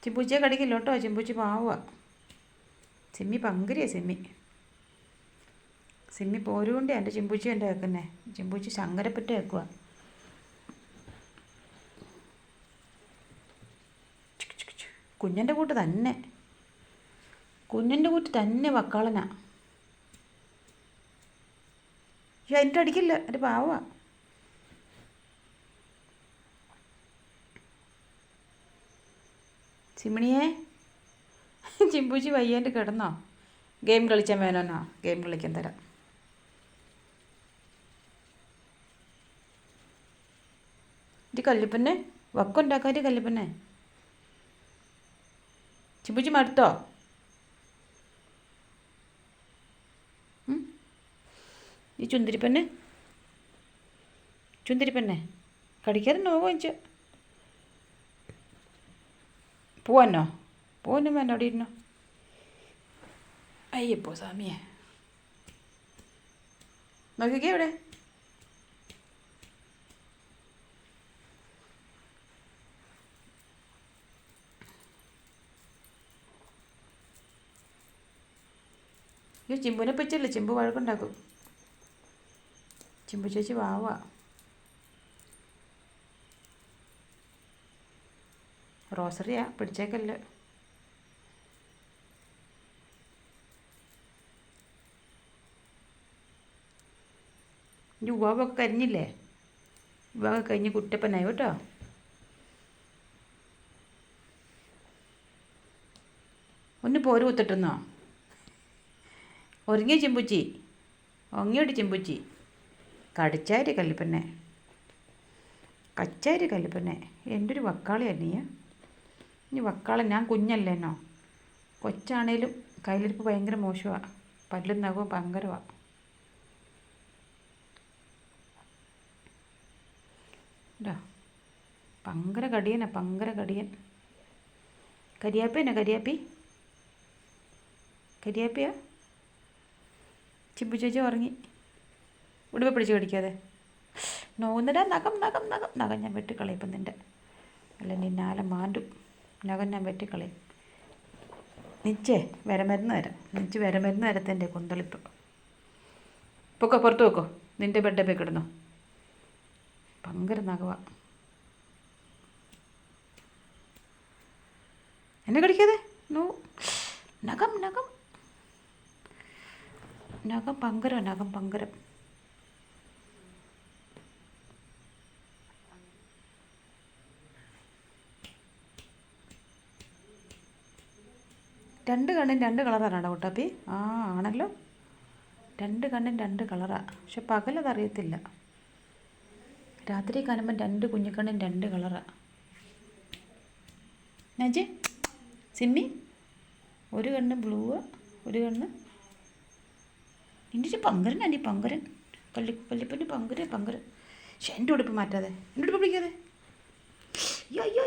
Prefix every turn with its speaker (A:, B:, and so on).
A: ചിമ്പൂച്ചിയെ കടിക്കില്ല കേട്ടോ, ചിമ്പൂച്ചി പാവുക. സിമ്മി പങ്കരിയാ സിമ്മി. സിമ്മി പോരുകൊണ്ട് എൻ്റെ ചിമ്പൂച്ചി എൻ്റെ കേൾക്കുന്നേ. ചിമ്പൂച്ചി ശങ്കരപ്പറ്റ കേൾക്കുക. കുഞ്ഞൻ്റെ കൂട്ട് തന്നെ, കുഞ്ഞൻ്റെ കൂട്ട് തന്നെ വക്കാളനാ. അയ്യോ എന്നിട്ട് അടിക്കില്ല, എൻ്റെ പാവാ. സിമിണിയെ ചിമ്പൂച്ചി വയ്യാണ്ട് കിടന്നോ? ഗെയിം കളിച്ചാൽ വേനോന്നോ? ഗെയിം കളിക്കാൻ തരാം. ഇത് കല്ലിപ്പന്നെ വക്കുണ്ടാക്കാൻ കല്ലിപ്പന്നെ. ചിമ്പൂച്ചി മടുത്തോ? ഈ ചുന്തിരിപ്പന്നെ കടിക്കാതെ നോവോ വെച്ച് പോവാനോ? പോവാനും വേണ്ട, അവിടെ ഇരുന്നോ. അയ്യപ്പോ സ്വാമിയെ നോക്കിക്കേ ഇവിടെ. ഈ ചിമ്പുവിനെ പറ്റില്ല, ചിമ്പു വഴക്കുണ്ടാക്കും. ചിമ്പു ചേച്ചി വാവാ. റോസറിയാ, പിടിച്ചേക്കല്ലേ. ഈ ഉവാവൊക്കെ കരിഞ്ഞില്ലേ? ഉവാവ കഴിഞ്ഞ് കുറ്റപ്പനായി കേട്ടോ. ഒന്ന് പോര് കുത്തിട്ടെന്നോ? ഒരുങ്ങിയ ചിമ്പൂച്ചി, ഒങ്ങിയോട്ട് ചിമ്പൂച്ചി. കടിച്ചാരി കല്ലിപ്പന്നെ, കച്ചാരി കല്ലിപ്പന്നെ. എൻ്റെ ഒരു വക്കാളിയാണ് നീ. ഇനി വക്കാളൻ ഞാൻ കുഞ്ഞല്ലേ എന്നോ? കൊച്ചാണേലും കയ്യിലിരിപ്പ് ഭയങ്കര മോശമാണ്. പല്ലും നഖവും ഭയങ്കരമാണ്. കേട്ടോ, ഭയങ്കര കടിയനാ, ഭയങ്കര കടിയൻ. കരിയാപ്പിയാ കരിയാപ്പിയാ. ചിമ്പു ചേച്ചി ഉറങ്ങി. ഉടുപ്പ് പിടിച്ച് കടിക്കാതെ നോന്നടാ. നഖം ഞാൻ വെട്ടിക്കളയും ഇപ്പം നിൻ്റെ. അല്ല നിന്നാലെ മാണ്ടും. നഖം ഞാൻ വെട്ടിക്കളയും. നിച്ചേ വരമരുന്ന് തരാം. നിച്ച് വരമരുന്ന് തരത്തെ എൻ്റെ കുന്തളിപ്പ്. പൊക്കോ, പുറത്ത് വെക്കോ, നിൻ്റെ ബെഡേ പോയി കിടന്നോ. ഭയങ്കര നഖവാ. എന്നെ കടിക്കാതെ നോ. നഖം പങ്കരം. രണ്ട് കണ്ണും രണ്ട് കളറാണ് കുട്ടാപ്പി. ആ ആണല്ലോ, രണ്ട് കണ്ണും രണ്ട് കളറാണ്. പക്ഷെ പകലതറിയത്തില്ല. രാത്രി കാണുമ്പം രണ്ട് കുഞ്ഞിക്കണ്ണും രണ്ട് കളറാണ്. നജി സിമ്മി ഒരു കണ്ണ് ബ്ലൂ, ഒരു കണ്ണ് എൻ്റെ പങ്കരനാണ്. ഈ പങ്കരൻ കല്ലിപ്പൻ്റെ പങ്കരൻ. പക്ഷെ എൻ്റെ ഉടുപ്പ് മാറ്റാതെ, എൻ്റെ ഉടുപ്പ് പിടിക്കാതെ. അയ്യോ.